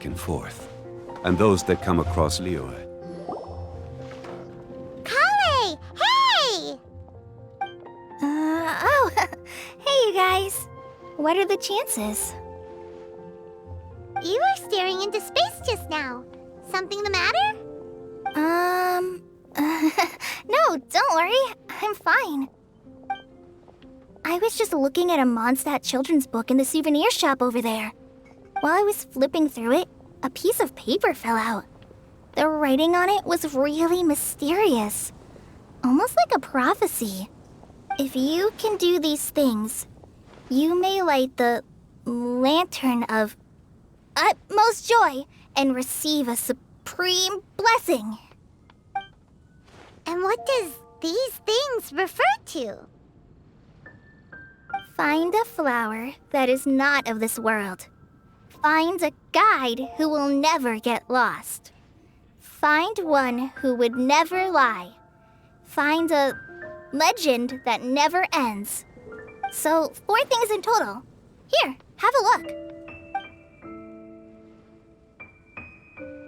back and forth, and those that come across Liyue. Kale! Hey! Oh, hey you guys. What are the chances? You were staring into space just now. Something the matter? No, don't worry. I'm fine. I was just looking at a Mondstadt children's book in the souvenir shop over there. While I was flipping through it, a piece of paper fell out. The writing on it was really mysterious. Almost like a prophecy. If you can do these things, you may light the lantern of utmost joy and receive a supreme blessing. And what does these things refer to? Find a flower that is not of this world. Find a guide who will never get lost. Find one who would never lie. Find a legend that never ends. So, 4 things in total. Here, have a look.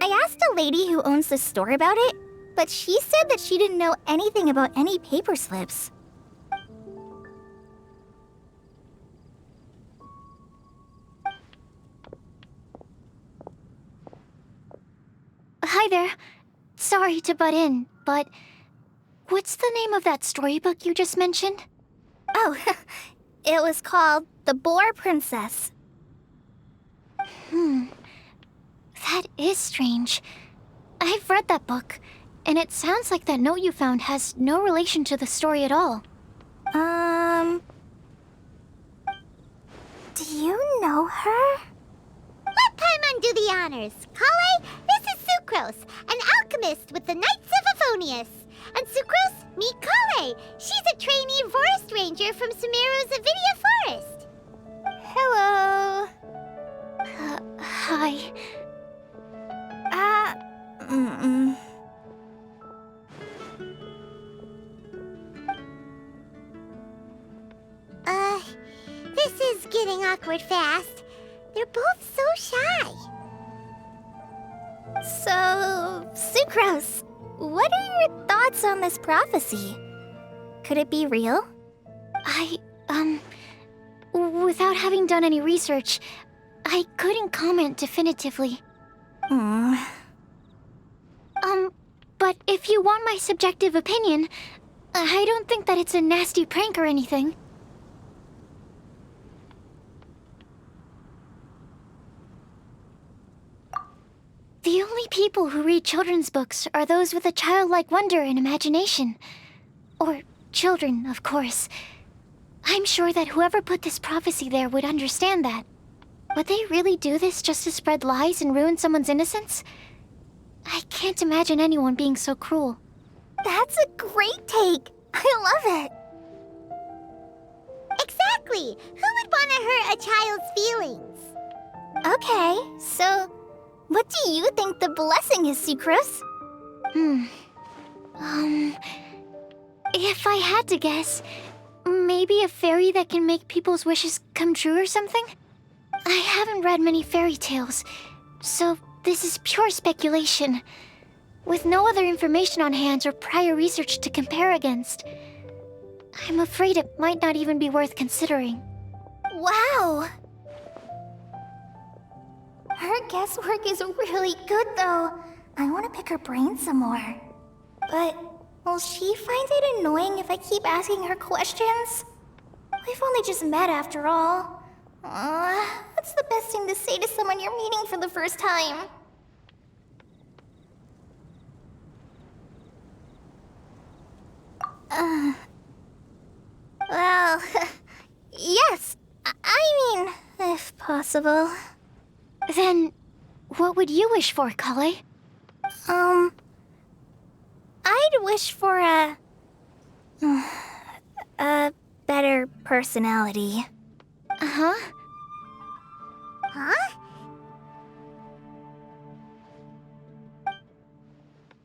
I asked a lady who owns the store about it, but she said that she didn't know anything about any paper slips. Hi there. Sorry to butt in, but what's the name of that storybook you just mentioned? Oh, it was called The Boar Princess. That is strange. I've read that book, and it sounds like that note you found has no relation to the story at all. Do you know her? Let Paimon do the honors. Kale, this is Sucrose, an alchemist with the Knights of Favonius. And Sucrose, meet Kale. She's a trainee forest ranger from Sumeru's Avidia Forest. Hello. Hi. This is getting awkward fast. They're both so shy. So, Sucrose, what are your thoughts on this prophecy? Could it be real? Without having done any research, I couldn't comment definitively. But if you want my subjective opinion, I don't think that it's a nasty prank or anything. The only people who read children's books are those with a childlike wonder and imagination. Or children, of course. I'm sure that whoever put this prophecy there would understand that. Would they really do this just to spread lies and ruin someone's innocence? I can't imagine anyone being so cruel. That's a great take. I love it. Exactly. Who would want to hurt a child's feelings? Okay, so what do you think the blessing is, Sucrose? If I had to guess, maybe a fairy that can make people's wishes come true or something? I haven't read many fairy tales, so this is pure speculation. With no other information on hand or prior research to compare against, I'm afraid it might not even be worth considering. Wow! Her guesswork is really good, though. I want to pick her brain some more. But will she find it annoying if I keep asking her questions? We've only just met after all. What's the best thing to say to someone you're meeting for the first time? Well, yes. I mean, if possible. Then, what would you wish for, Kale? I'd wish for a better personality. Uh-huh. Huh?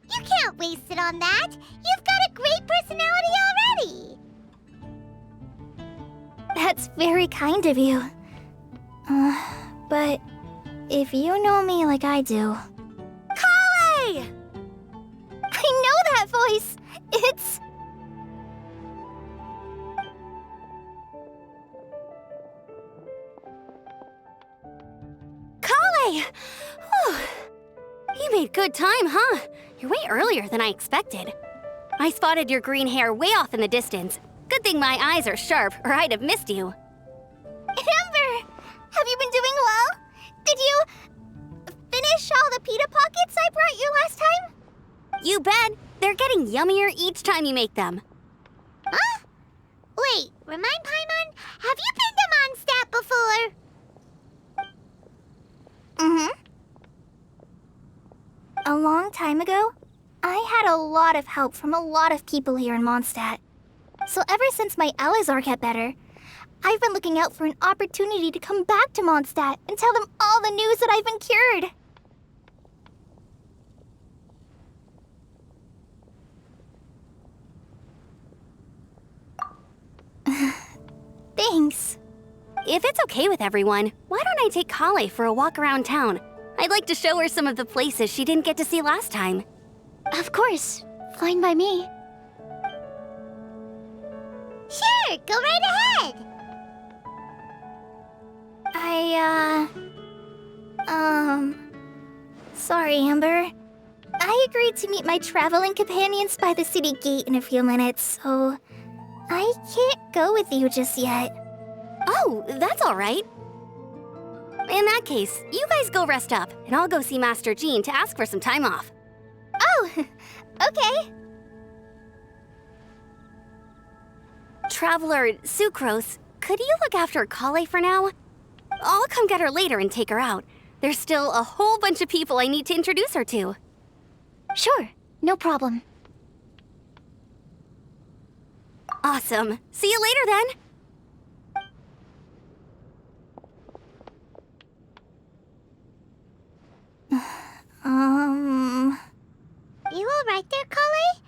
You can't waste it on that. You've got a great personality already. That's very kind of you. But If you know me like I do... Kale! I know that voice! It's... Kale! Whew. You made good time, huh? You're way earlier than I expected. I spotted your green hair way off in the distance. Good thing my eyes are sharp, or I'd have missed you. Amber! Have you been doing well? Did you... finish all the pita pockets I brought you last time? You bet. They're getting yummier each time you make them. Huh? Wait, remind Paimon, have you been to Mondstadt before? Mm-hmm. A long time ago, I had a lot of help from a lot of people here in Mondstadt. So ever since my Elizar got better, I've been looking out for an opportunity to come back to Mondstadt and tell them all the news that I've been cured. Thanks. If it's okay with everyone, why don't I take Kale for a walk around town? I'd like to show her some of the places she didn't get to see last time. Of course. Fine by me. Sure, go right ahead. Sorry, Amber. I agreed to meet my traveling companions by the city gate in a few minutes, so I can't go with you just yet. Oh, that's all right. In that case, you guys go rest up, and I'll go see Master Jean to ask for some time off. Oh, okay. Traveler Sucrose, could you look after Kale for now? I'll come get her later and take her out. There's still a whole bunch of people I need to introduce her to. Sure, no problem. Awesome. See you later then. You all right there, Kale?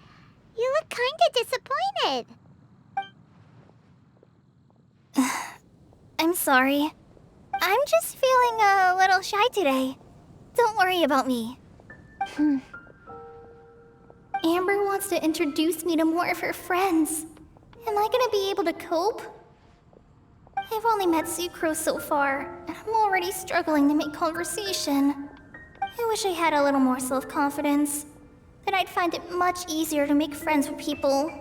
You look kinda disappointed. I'm sorry. I'm just feeling a little shy today. Don't worry about me. Amber wants to introduce me to more of her friends. Am I gonna be able to cope? I've only met Sucrose so far, and I'm already struggling to make conversation. I wish I had a little more self-confidence. Then I'd find it much easier to make friends with people.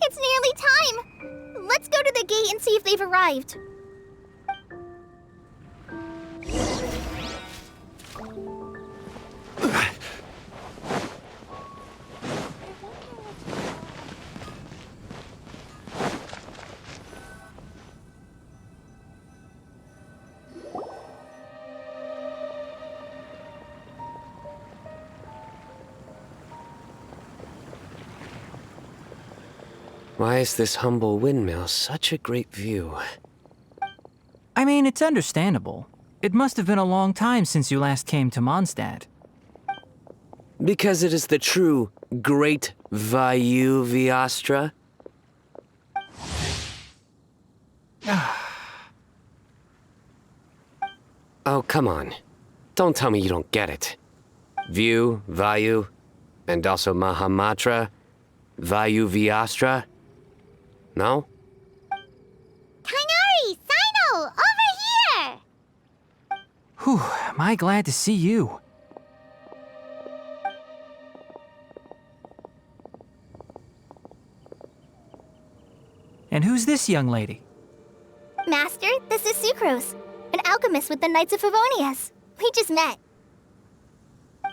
It's nearly time! Let's go to the gate and see if they've arrived. Why is this humble windmill such a great view? I mean, it's understandable. It must have been a long time since you last came to Mondstadt. Because it is the true Great Vayu Viastra? Oh, come on. Don't tell me you don't get it. View, Vayu, and also Mahamatra, Vayu Viastra? No? Kainari! Sino! Over here! Whew, am I glad to see you. And who's this young lady? Master, this is Sucrose, an alchemist with the Knights of Favonius. We just met.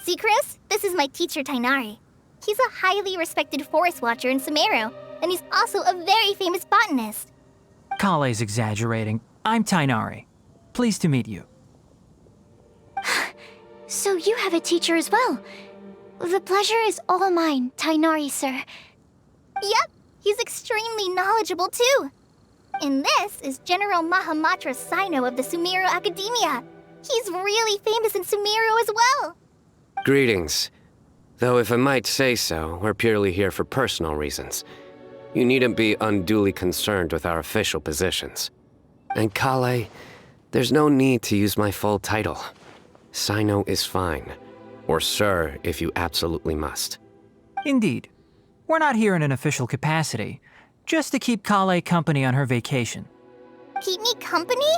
Sucrose, this is my teacher Tainari. He's a highly respected forest watcher in Sumeru, and he's also a very famous botanist. Kale's exaggerating. I'm Tainari. Pleased to meet you. So you have a teacher as well. The pleasure is all mine, Tainari, sir. Yep, he's extremely knowledgeable too. And this is General Mahamatra Sino of the Sumeru Academia. He's really famous in Sumeru as well. Greetings. Though if I might say so, we're purely here for personal reasons. You needn't be unduly concerned with our official positions. And Kale, There's no need to use my full title. Sino is fine. Or sir, if you absolutely must. Indeed. We're not here in an official capacity, just to keep Kale company on her vacation. Keep me company?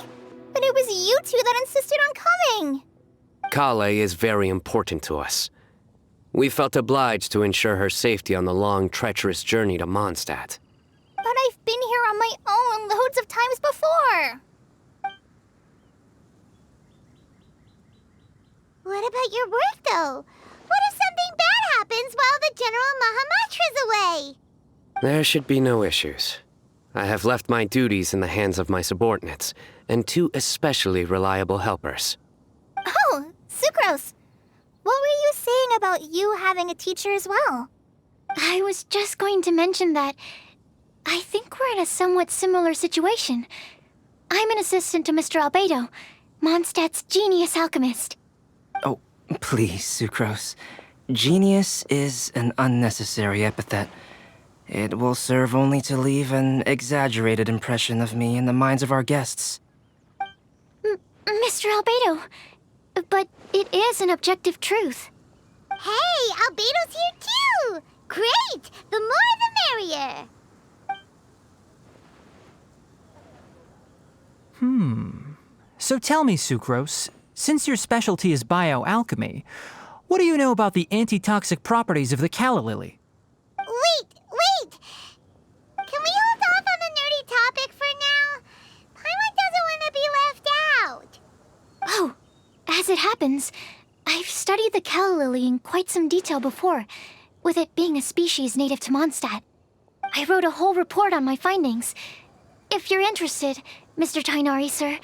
But it was you two that insisted on coming. Kale is very important to us. We felt obliged to ensure her safety on the long, treacherous journey to Mondstadt. But I've been here on my own loads of times before. What about your work, though? What if something bad happens while the General Mahamatra's away? There should be no issues. I have left my duties in the hands of my subordinates, and 2 especially reliable helpers. Oh, Sucrose. What were you saying about you having a teacher as well? I was just going to mention that I think we're in a somewhat similar situation. I'm an assistant to Mr. Albedo, Mondstadt's genius alchemist. Oh, please, Sucrose. Genius is an unnecessary epithet. It will serve only to leave an exaggerated impression of me in the minds of our guests. Mr. Albedo, but it is an objective truth. Hey, Albedo's here too! Great! The more the merrier! So tell me, Sucrose, since your specialty is bioalchemy, what do you know about the antitoxic properties of the calla lily? Wait! Can we hold off on the nerdy topic for now? Paimon doesn't want to be left out. Oh, as it happens, I've studied the calla lily in quite some detail before, with it being a species native to Mondstadt. I wrote a whole report on my findings. If you're interested, Mr. Tainari, sir,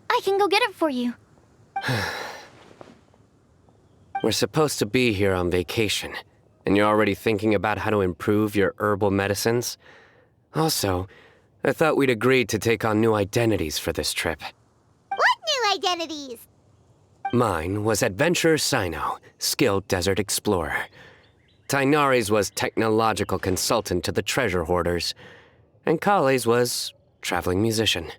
I can go get it for you. We're supposed to be here on vacation, and you're already thinking about how to improve your herbal medicines? Also, I thought we'd agreed to take on new identities for this trip. What new identities? Mine was Adventurer Sino, skilled desert explorer. Tainari's was technological consultant to the treasure hoarders, and Kale's was traveling musician.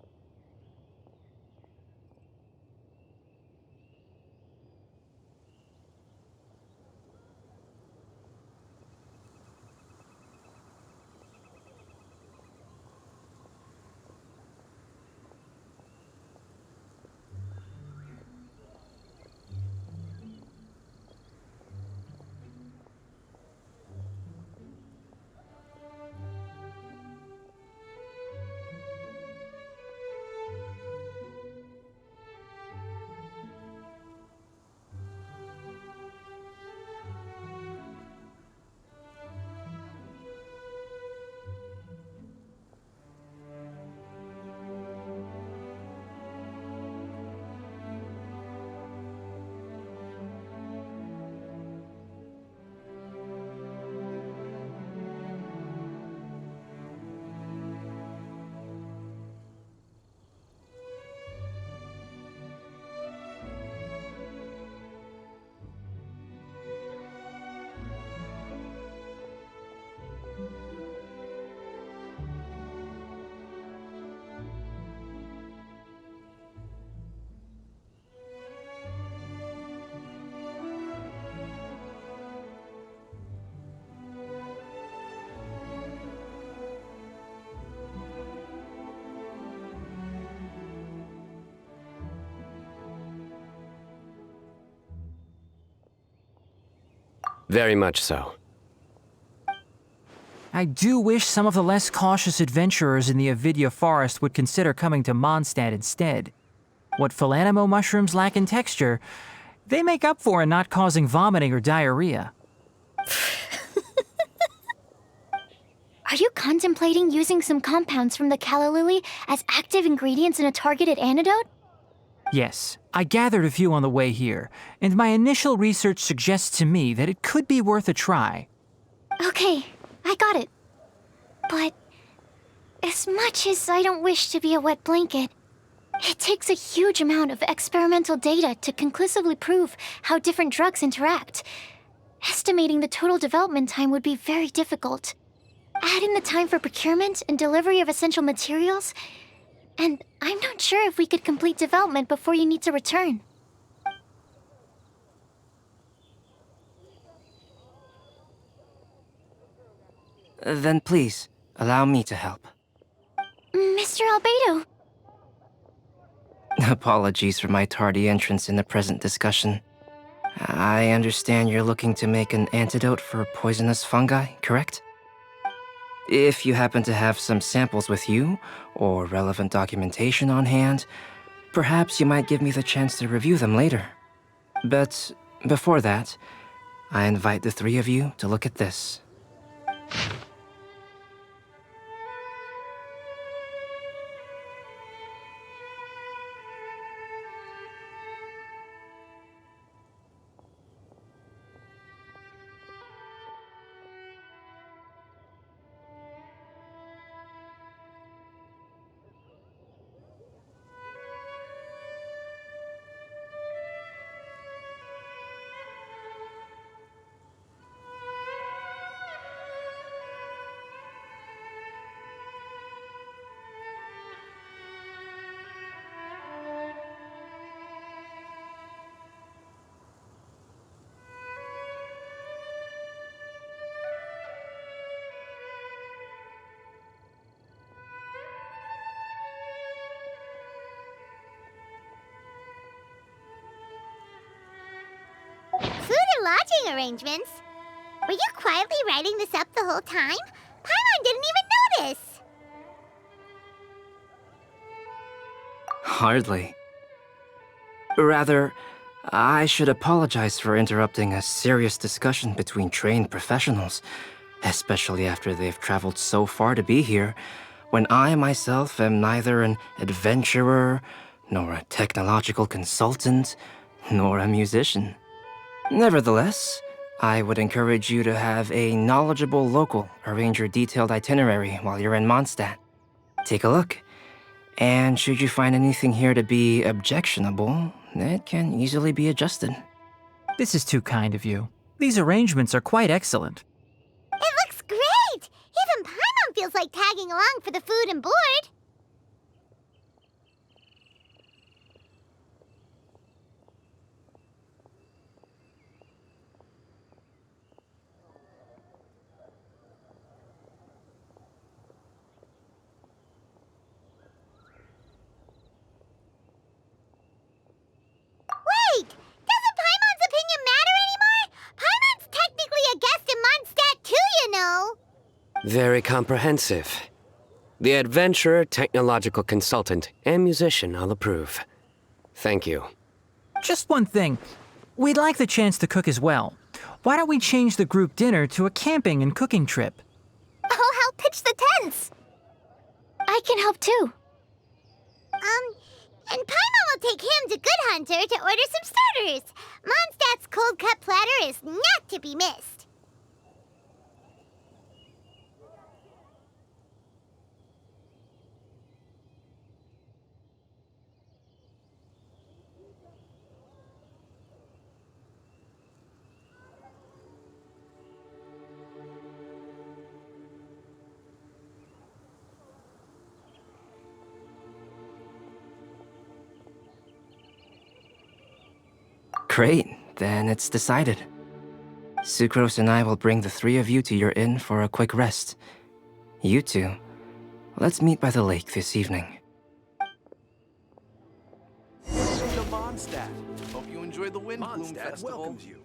Very much so. I do wish some of the less cautious adventurers in the Avidya forest would consider coming to Mondstadt instead. What Philanimo mushrooms lack in texture, they make up for in not causing vomiting or diarrhea. Are you contemplating using some compounds from the calla lily as active ingredients in a targeted antidote? Yes, I gathered a few on the way here, and my initial research suggests to me that it could be worth a try. Okay, I got it. But as much as I don't wish to be a wet blanket, it takes a huge amount of experimental data to conclusively prove how different drugs interact. Estimating the total development time would be very difficult. Add in the time for procurement and delivery of essential materials, And I'm not sure if we could complete development before you need to return. Then please, allow me to help. Mr. Albedo. Apologies for my tardy entrance in the present discussion. I understand you're looking to make an antidote for poisonous fungi, correct? If you happen to have some samples with you, or relevant documentation on hand, perhaps you might give me the chance to review them later. But before that, I invite the three of you to look at this. Food and lodging arrangements? Were you quietly writing this up the whole time? Paimon didn't even notice! Hardly. Rather, I should apologize for interrupting a serious discussion between trained professionals, especially after they've traveled so far to be here, when I myself am neither an adventurer, nor a technological consultant, nor a musician. Nevertheless, I would encourage you to have a knowledgeable local arrange your detailed itinerary while you're in Mondstadt. Take a look, and should you find anything here to be objectionable, it can easily be adjusted. This is too kind of you. These arrangements are quite excellent. It looks great! Even Paimon feels like tagging along for the food and board. Wait! Doesn't Paimon's opinion matter anymore? Paimon's technically a guest in Mondstadt too, you know! Very comprehensive. The adventurer, technological consultant, and musician all approve. Thank you. Just one thing. We'd like the chance to cook as well. Why don't we change the group dinner to a camping and cooking trip? I'll help pitch the tents. I can help too. And Paimon will take him to Good Hunter to order some starters. Mondstadt's cold cut platter is not to be missed. Great, then it's decided. Sucrose and I will bring the three of you to your inn for a quick rest. You two, let's meet by the lake this evening. Welcome to Mondstadt. Hope you enjoy the Windblume Mondstadt Festival. welcomes you.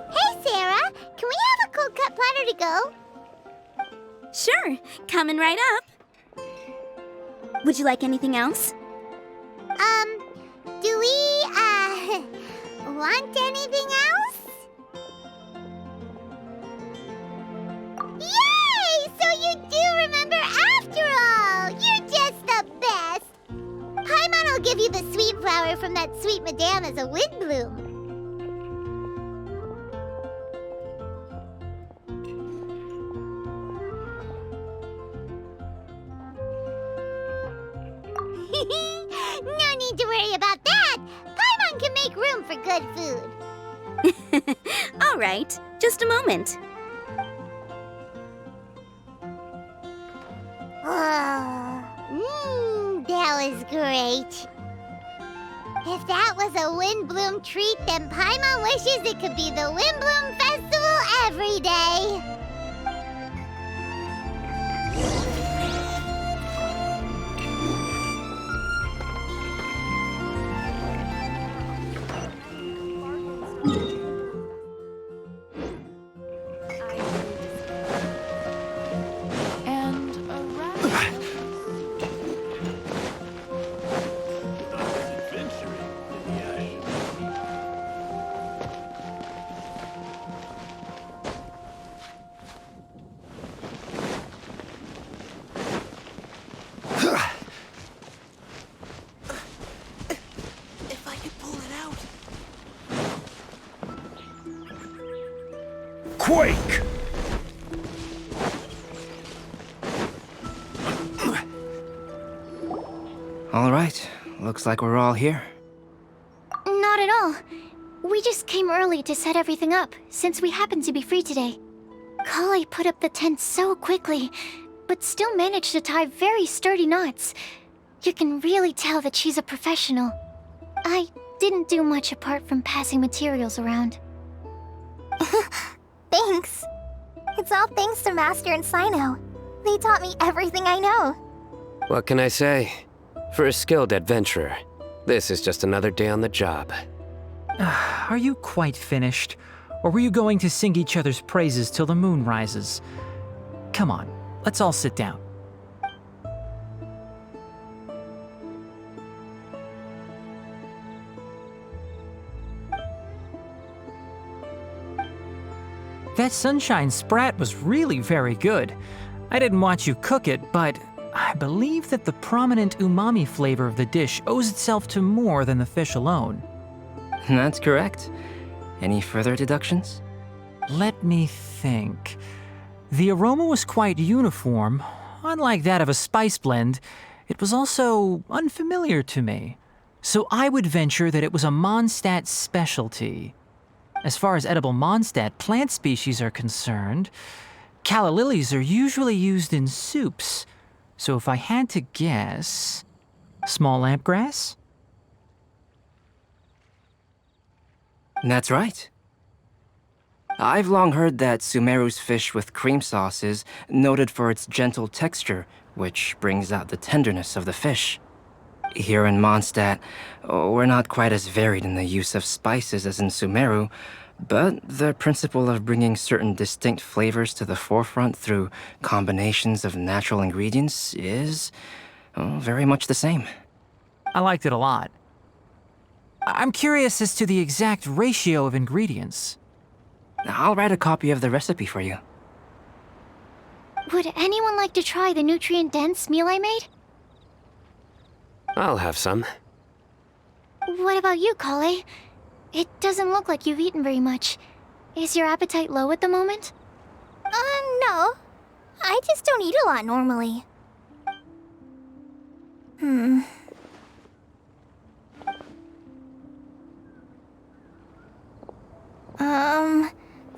Hey, Sarah! Can we have a cold cut platter to go? Sure, coming right up. Would you like anything else? Do we, want anything else? Yay! So you do remember after all! You're just the best! Paimon will give you the sweet flower from that sweet madame as a Windblume. No need to worry about that. Paimon can make room for good food. All right, just a moment. That was great. If that was a Windblume treat, then Paimon wishes it could be the Windblume Festival every day. If I could pull it out. Quake! All right, looks like we're all here. Not at all. We just came early to set everything up, since we happen to be free today. Kale put up the tent so quickly, but still managed to tie very sturdy knots. You can really tell that she's a professional. I didn't do much apart from passing materials around. Thanks. It's all thanks to Master and Sino. They taught me everything I know. What can I say? For a skilled adventurer, this is just another day on the job. Are you quite finished? Or were you going to sing each other's praises till the moon rises? Come on, let's all sit down. That sunshine sprat was really very good. I didn't watch you cook it, but I believe that the prominent umami flavor of the dish owes itself to more than the fish alone. That's correct. Any further deductions? Let me think. The aroma was quite uniform. Unlike that of a spice blend, it was also unfamiliar to me. So I would venture that it was a Mondstadt specialty. As far as edible Mondstadt plant species are concerned, calla lilies are usually used in soups. So if I had to guess, small lampgrass? That's right. I've long heard that Sumeru's fish with cream sauce is noted for its gentle texture, which brings out the tenderness of the fish. Here in Mondstadt, we're not quite as varied in the use of spices as in Sumeru, but the principle of bringing certain distinct flavors to the forefront through combinations of natural ingredients is very much the same. I liked it a lot. I'm curious as to the exact ratio of ingredients. I'll write a copy of the recipe for you. Would anyone like to try the nutrient-dense meal I made? I'll have some. What about you, Kale? It doesn't look like you've eaten very much. Is your appetite low at the moment? No. I just don't eat a lot normally.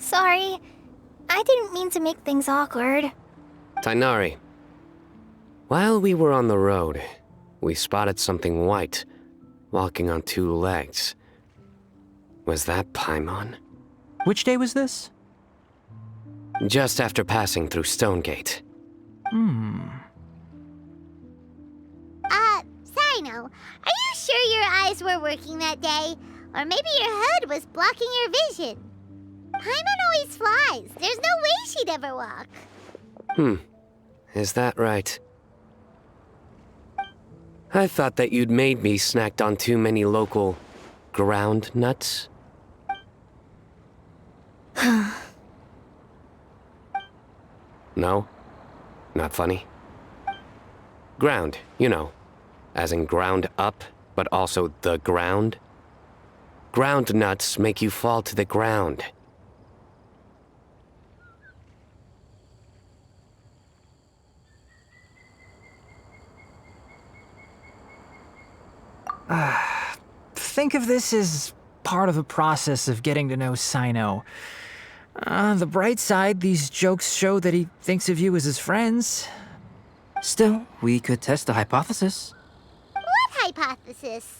Sorry. I didn't mean to make things awkward. Tainari. While we were on the road, we spotted something white, walking on two legs. Was that Paimon? Which day was this? Just after passing through Stonegate. Sino, are you sure your eyes were working that day? Or maybe your hood was blocking your vision? Paimon always flies. There's no way she'd ever walk. Is that right? I thought that you'd made me snacked on too many local ground nuts. No? Not funny? Ground, you know. As in ground up, but also the ground. Ground nuts make you fall to the ground. Think of this as part of the process of getting to know Sino. On the bright side, these jokes show that he thinks of you as his friends. Still, we could test the hypothesis. What hypothesis?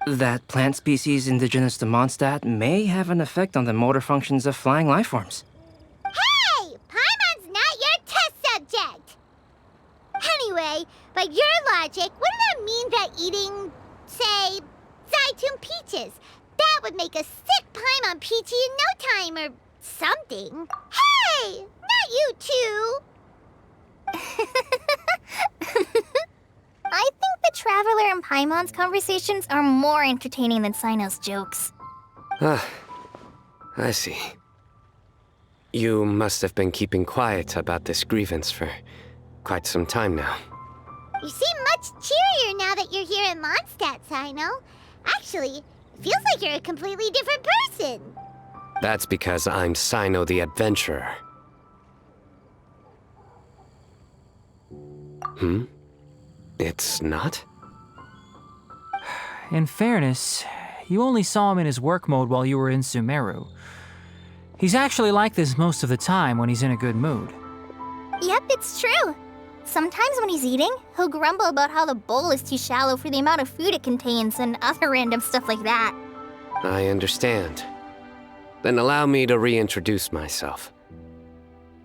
That plant species indigenous to Mondstadt may have an effect on the motor functions of flying lifeforms. Hey! Paimon's not your test subject! Anyway, by your logic, wouldn't that mean that eating, say, Zaytun peaches, that would make a sick Paimon peachy in no time or something? Hey! Not you too! I think the Traveler and Paimon's conversations are more entertaining than Sino's jokes. I see. You must have been keeping quiet about this grievance for quite some time now. You seem much cheerier now that you're here in Mondstadt, Sino. Actually, it feels like you're a completely different person. That's because I'm Sino the Adventurer. It's not? In fairness, you only saw him in his work mode while you were in Sumeru. He's actually like this most of the time when he's in a good mood. Yep, it's true. Sometimes when he's eating, he'll grumble about how the bowl is too shallow for the amount of food it contains and other random stuff like that. I understand. Then allow me to reintroduce myself.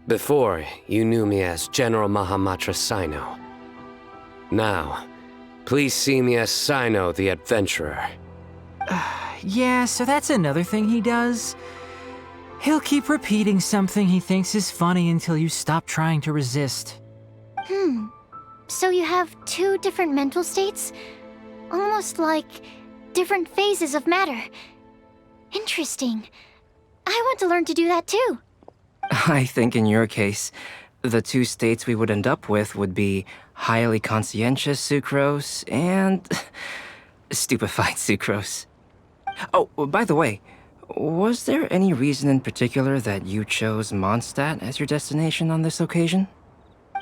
Before, you knew me as General Mahamatra Sino. Now, please see me as Sino the Adventurer. Yeah, so that's another thing he does. He'll keep repeating something he thinks is funny until you stop trying to resist. So you have two different mental states? Almost like different phases of matter. Interesting. I want to learn to do that too. I think in your case, the two states we would end up with would be highly conscientious sucrose and stupefied sucrose. Oh, by the way, was there any reason in particular that you chose Mondstadt as your destination on this occasion?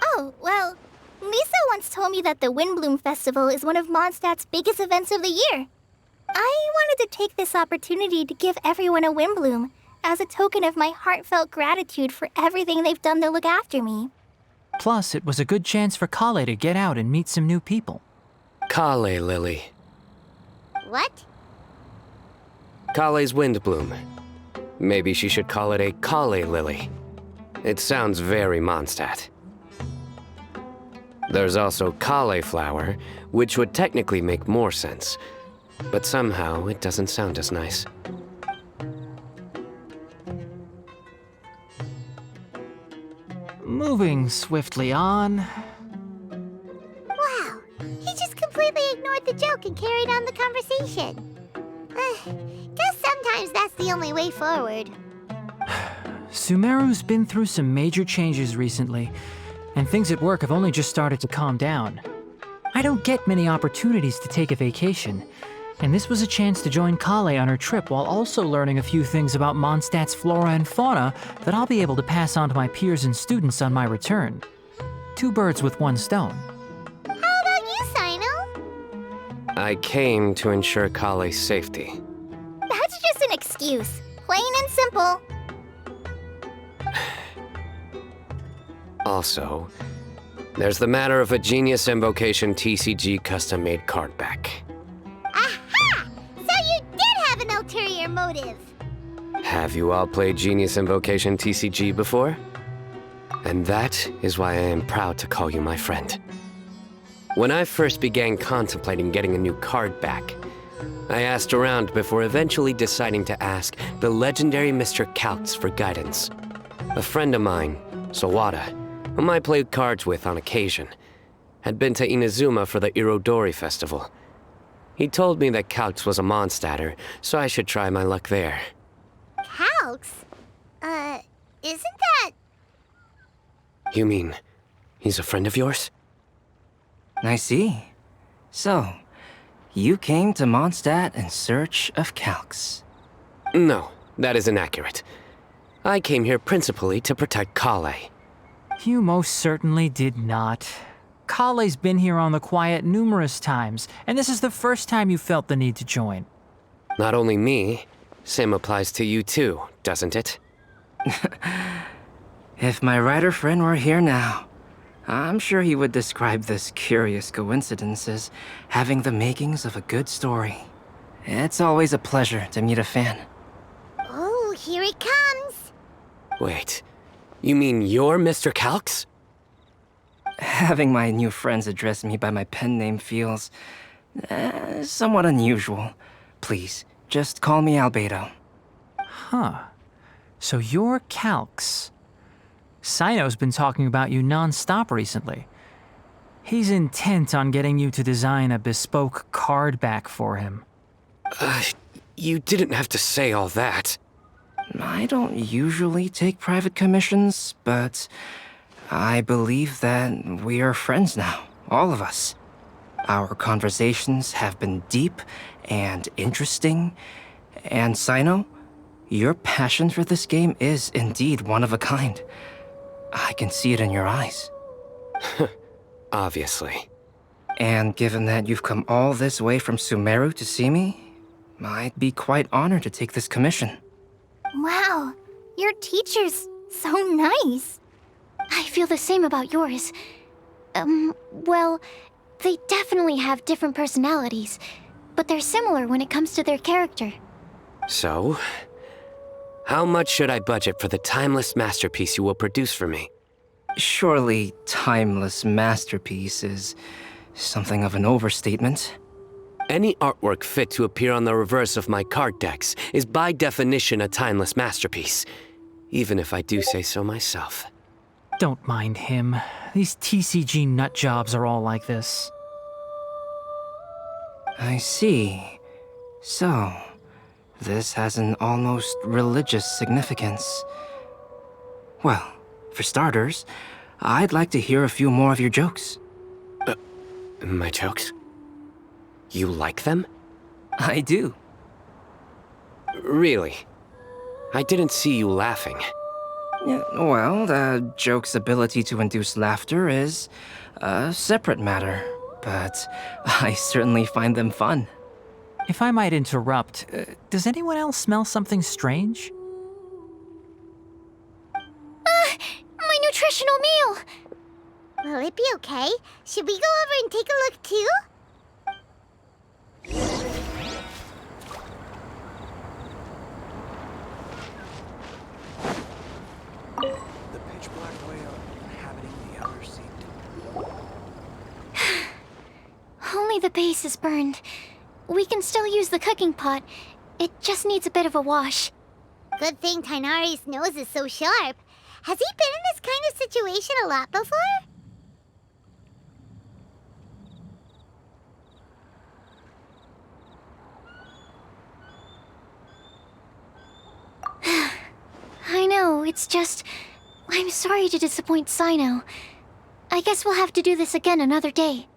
Oh, well, Lisa once told me that the Windblume Festival is one of Mondstadt's biggest events of the year. I wanted to take this opportunity to give everyone a Windblume as a token of my heartfelt gratitude for everything they've done to look after me. Plus, it was a good chance for Kale to get out and meet some new people. Kale Lily. What? Kale's Windblume. Maybe she should call it a Kale Lily. It sounds very Mondstadt. There's also cauliflower, which would technically make more sense, but somehow it doesn't sound as nice. Moving swiftly on. Wow, he just completely ignored the joke and carried on the conversation. Guess sometimes that's the only way forward. Sumeru's been through some major changes recently, and things at work have only just started to calm down. I don't get many opportunities to take a vacation, and this was a chance to join Kale on her trip while also learning a few things about Mondstadt's flora and fauna that I'll be able to pass on to my peers and students on my return. Two birds with one stone. How about you, Sino? I came to ensure Kale's safety. That's just an excuse. Plain and simple. Also, there's the matter of a Genius Invocation TCG custom-made card back. Aha! So you did have an ulterior motive. Have you all played Genius Invocation TCG before? And that is why I am proud to call you my friend. When I first began contemplating getting a new card back, I asked around before eventually deciding to ask the legendary Mr. Kaltz for guidance. A friend of mine, Sawada, whom I played cards with on occasion, had been to Inazuma for the Irodori festival. He told me that Kaltz was a Mondstadter, so I should try my luck there. Kaltz? Isn't that... You mean, he's a friend of yours? I see. So, you came to Mondstadt in search of Kaltz. No, that is inaccurate. I came here principally to protect Kale. You most certainly did not. Kale's been here on the quiet numerous times, and this is the first time you felt the need to join. Not only me, same applies to you too, doesn't it? If my writer friend were here now, I'm sure he would describe this curious coincidence as having the makings of a good story. It's always a pleasure to meet a fan. Oh, here it comes. Wait, you mean you're Mr. Calx? Having my new friends address me by my pen name feels somewhat unusual. Please, just call me Albedo. Huh. So you're Calx. Sino's been talking about you non-stop recently. He's intent on getting you to design a bespoke card back for him. You didn't have to say all that. I don't usually take private commissions, but I believe that we are friends now, all of us. Our conversations have been deep and interesting, and Sino, your passion for this game is indeed one of a kind. I can see it in your eyes. Obviously. And given that you've come all this way from Sumeru to see me, I'd be quite honored to take this commission. Wow, your teacher's so nice. I feel the same about yours. Well, they definitely have different personalities, but they're similar when it comes to their character. So, how much should I budget for the timeless masterpiece you will produce for me? Surely, timeless masterpiece is something of an overstatement. Any artwork fit to appear on the reverse of my card decks is by definition a timeless masterpiece, even if I do say so myself. Don't mind him. These TCG nut jobs are all like this. I see. So, this has an almost religious significance. Well, for starters, I'd like to hear a few more of your jokes. My jokes? You like them? I do. Really? I didn't see you laughing. Yeah, well, the joke's ability to induce laughter is a separate matter, but I certainly find them fun. If I might interrupt, does anyone else smell something strange? My nutritional meal! Will it be okay? Should we go over and take a look too? The pitch black layout inhabiting the other seat. Only the base is burned. We can still use the cooking pot. It just needs a bit of a wash. Good thing Tainari's nose is so sharp. Has he been in this kind of situation a lot before? I know, it's just... I'm sorry to disappoint Sino. I guess we'll have to do this again another day.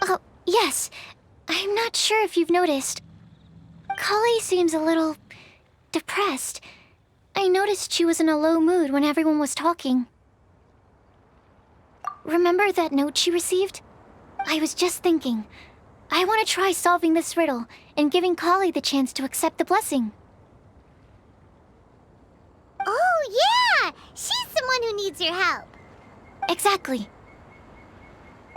Oh, yes. I'm not sure if you've noticed. Kale seems a little... depressed. I noticed she was in a low mood when everyone was talking. Remember that note she received? I was just thinking. I want to try solving this riddle and giving Kale the chance to accept the blessing. Oh, yeah! She's the one who needs your help. Exactly.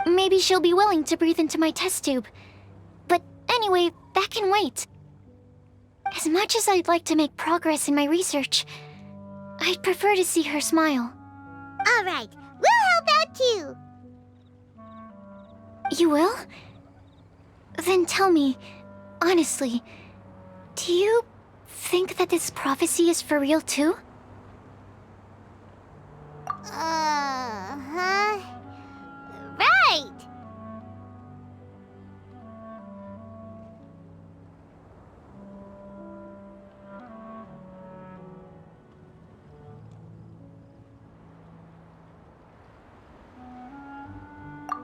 Maybe she'll be willing to breathe into my test tube. But anyway, that can wait. As much as I'd like to make progress in my research, I'd prefer to see her smile. All right, we'll help out too. You will? Then tell me, honestly, do you think that this prophecy is for real too? Right.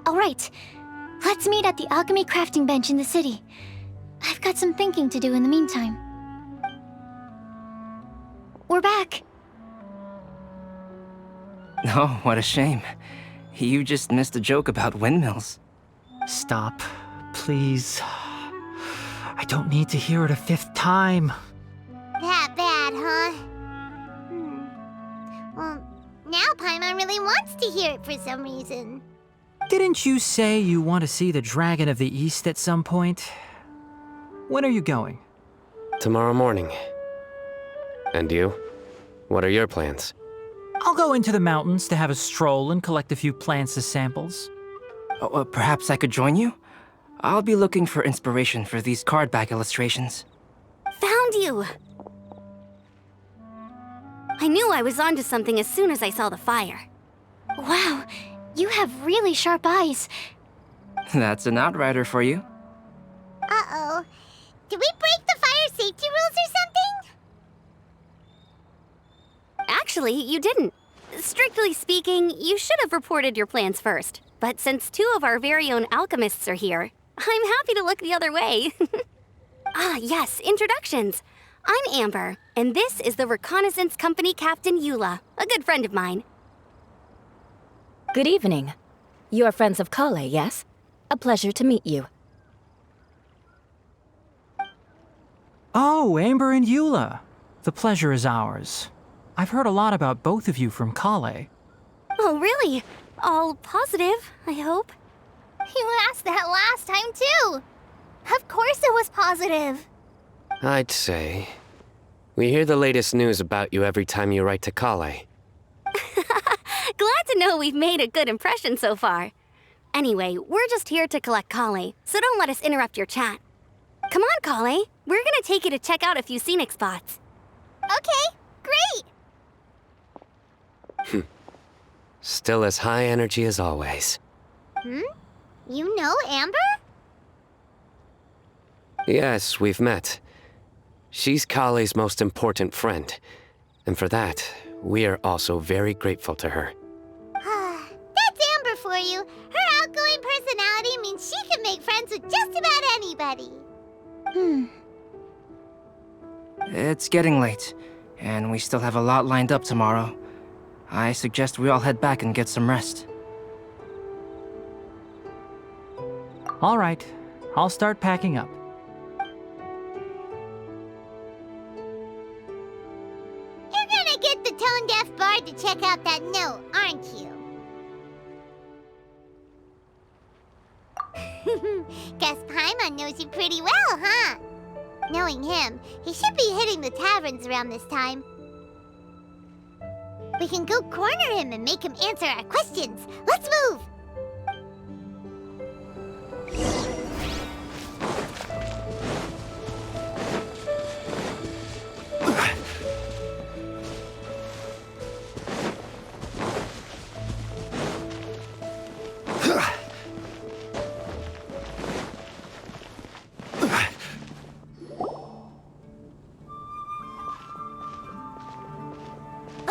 All right, let's meet at the alchemy crafting bench in the city. I've got some thinking to do in the meantime. We're back. Oh, what a shame. You just missed a joke about windmills. Stop, please. I don't need to hear it a fifth time. That bad, huh? Well, now Paimon really wants to hear it for some reason. Didn't you say you want to see the Dragon of the East at some point? When are you going? Tomorrow morning. And you? What are your plans? I'll go into the mountains to have a stroll and collect a few plants as samples. Oh, perhaps I could join you? I'll be looking for inspiration for these card back illustrations. Found you! I knew I was onto something as soon as I saw the fire. Wow, you have really sharp eyes. That's an outrider for you. Uh-oh. Did we break the fire safety rules or something? Actually, you didn't. Strictly speaking, you should have reported your plans first. But since 2 of our very own alchemists are here, I'm happy to look the other way. Yes, introductions. I'm Amber, and this is the Reconnaissance Company Captain Eula, a good friend of mine. Good evening. You are friends of Kale, yes? A pleasure to meet you. Oh, Amber and Eula. The pleasure is ours. I've heard a lot about both of you from Kale. Oh, really? All positive, I hope. You asked that last time, too. Of course it was positive. I'd say. We hear the latest news about you every time you write to Kale. Glad to know we've made a good impression so far. Anyway, we're just here to collect Kale, so don't let us interrupt your chat. Come on, Kale. We're gonna take you to check out a few scenic spots. Okay, great. Still as high energy as always. You know Amber? Yes, we've met. She's Kale's most important friend. And for that, we are also very grateful to her. That's Amber for you. Her outgoing personality means she can make friends with just about anybody. It's getting late, and we still have a lot lined up tomorrow. I suggest we all head back and get some rest. All right, I'll start packing up. You're gonna get the tone-deaf bard to check out that note, aren't you? Guess Paimon knows you pretty well, huh? Knowing him, he should be hitting the taverns around this time. We can go corner him and make him answer our questions. Let's move!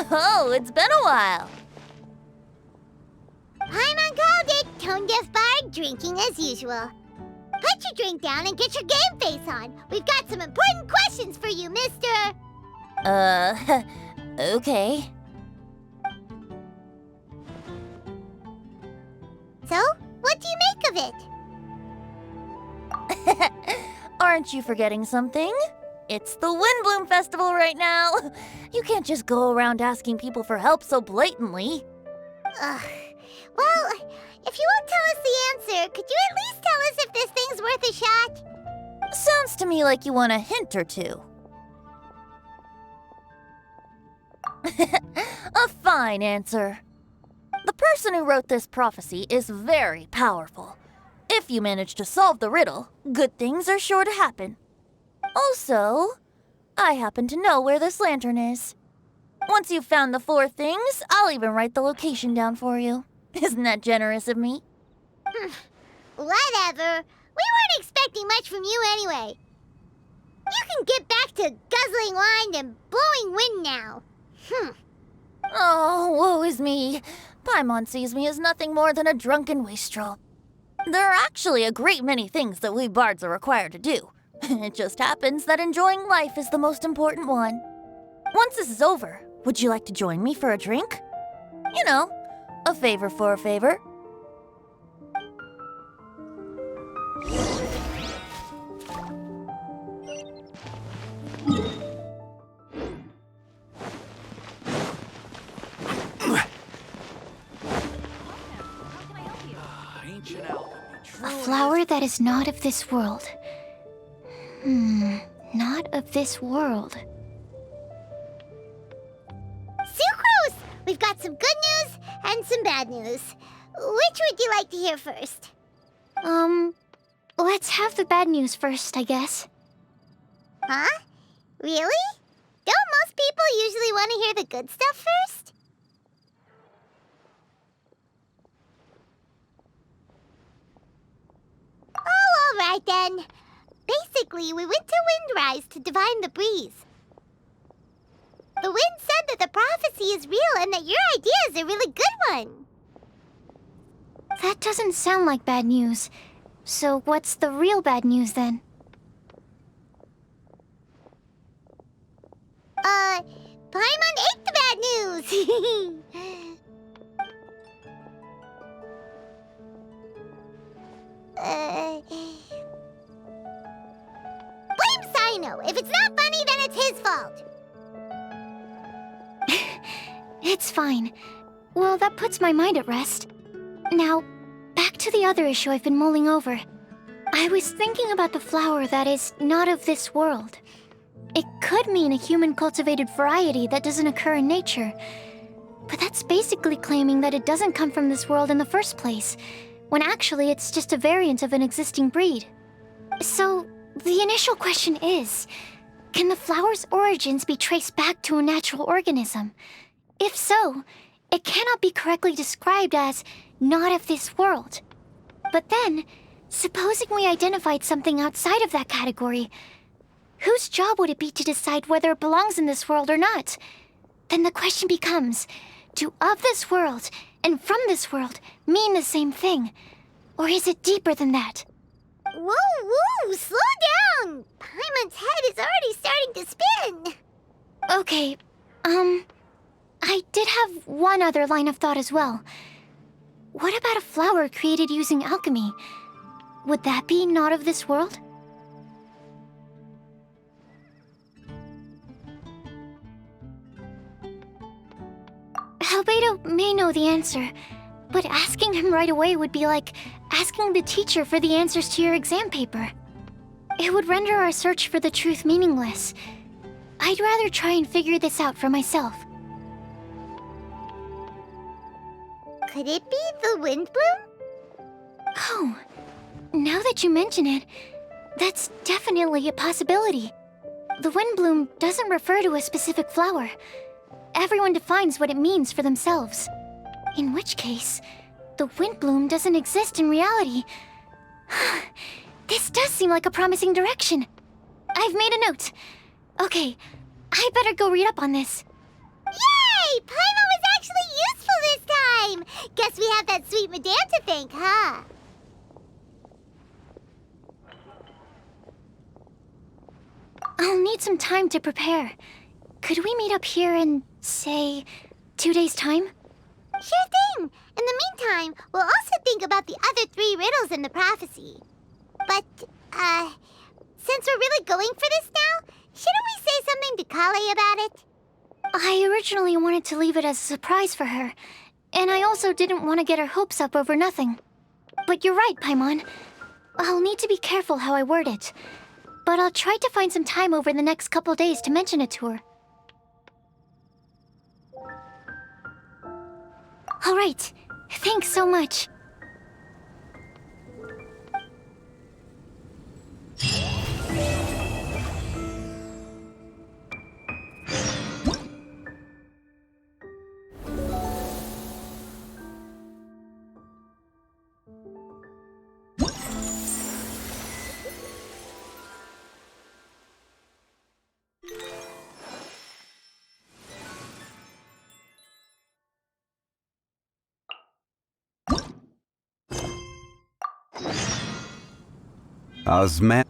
Oh, it's been a while. Paimon called it, tone-deaf bard drinking as usual. Put your drink down and get your game face on. We've got some important questions for you, mister. Okay. So, what do you make of it? Aren't you forgetting something? It's the Windblume Festival right now. You can't just go around asking people for help so blatantly. Ugh. Well, if you won't tell us the answer, could you at least tell us if this thing's worth a shot? Sounds to me like you want a hint or two. A fine answer. The person who wrote this prophecy is very powerful. If you manage to solve the riddle, good things are sure to happen. Also, I happen to know where this lantern is. Once you've found the 4 things, I'll even write the location down for you. Isn't that generous of me? Whatever. We weren't expecting much from you anyway. You can get back to guzzling wine and blowing wind now. Oh, woe is me. Paimon sees me as nothing more than a drunken wastrel. There are actually a great many things that we bards are required to do. It just happens that enjoying life is the most important one. Once this is over, would you like to join me for a drink? You know, A favor for a favor. Ancient alchemy. A flower that is not of this world. Not of this world. Sucrose! We've got some good news and some bad news. Which would you like to hear first? Let's have the bad news first, I guess. Huh? Really? Don't most people usually want to hear the good stuff first? Oh, all right then. Basically, we went to Windrise to divine the breeze. The wind said that the prophecy is real and that your idea is a really good one. That doesn't sound like bad news. So what's the real bad news then? Paimon ate the bad news! Blame Sino. If it's not funny, then it's his fault. It's fine. Well, that puts my mind at rest. Now, back to the other issue I've been mulling over. I was thinking about the flower that is not of this world. It could mean a human-cultivated variety that doesn't occur in nature. But that's basically claiming that it doesn't come from this world in the first place, when actually it's just a variant of an existing breed. So, the initial question is, can the flower's origins be traced back to a natural organism? If so, it cannot be correctly described as not of this world. But then, supposing we identified something outside of that category, whose job would it be to decide whether it belongs in this world or not? Then the question becomes, do of this world and from this world mean the same thing? Or is it deeper than that? Whoa, slow down! Paimon's head is already starting to spin. Okay, I did have one other line of thought as well. What about a flower created using alchemy? Would that be not of this world? Albedo may know the answer, but asking him right away would be like asking the teacher for the answers to your exam paper. It would render our search for the truth meaningless. I'd rather try and figure this out for myself. Could it be the Windblume? Oh, now that you mention it, that's definitely a possibility. The Windblume doesn't refer to a specific flower. Everyone defines what it means for themselves. In which case, the Windblume doesn't exist in reality. This does seem like a promising direction. I've made a note. Okay, I better go read up on this. Yay! Paimon was actually useful this time! Guess we have that sweet madame to thank, huh? I'll need some time to prepare. Could we meet up here in, say, 2 days' time? Sure thing! In the meantime, we'll also think about the other 3 riddles in the prophecy. But, since we're really going for this now, shouldn't we say something to Kale about it? I originally wanted to leave it as a surprise for her, and I also didn't want to get her hopes up over nothing. But you're right, Paimon. I'll need to be careful how I word it. But I'll try to find some time over the next couple days to mention it to her. All right. Thanks so much. Osman.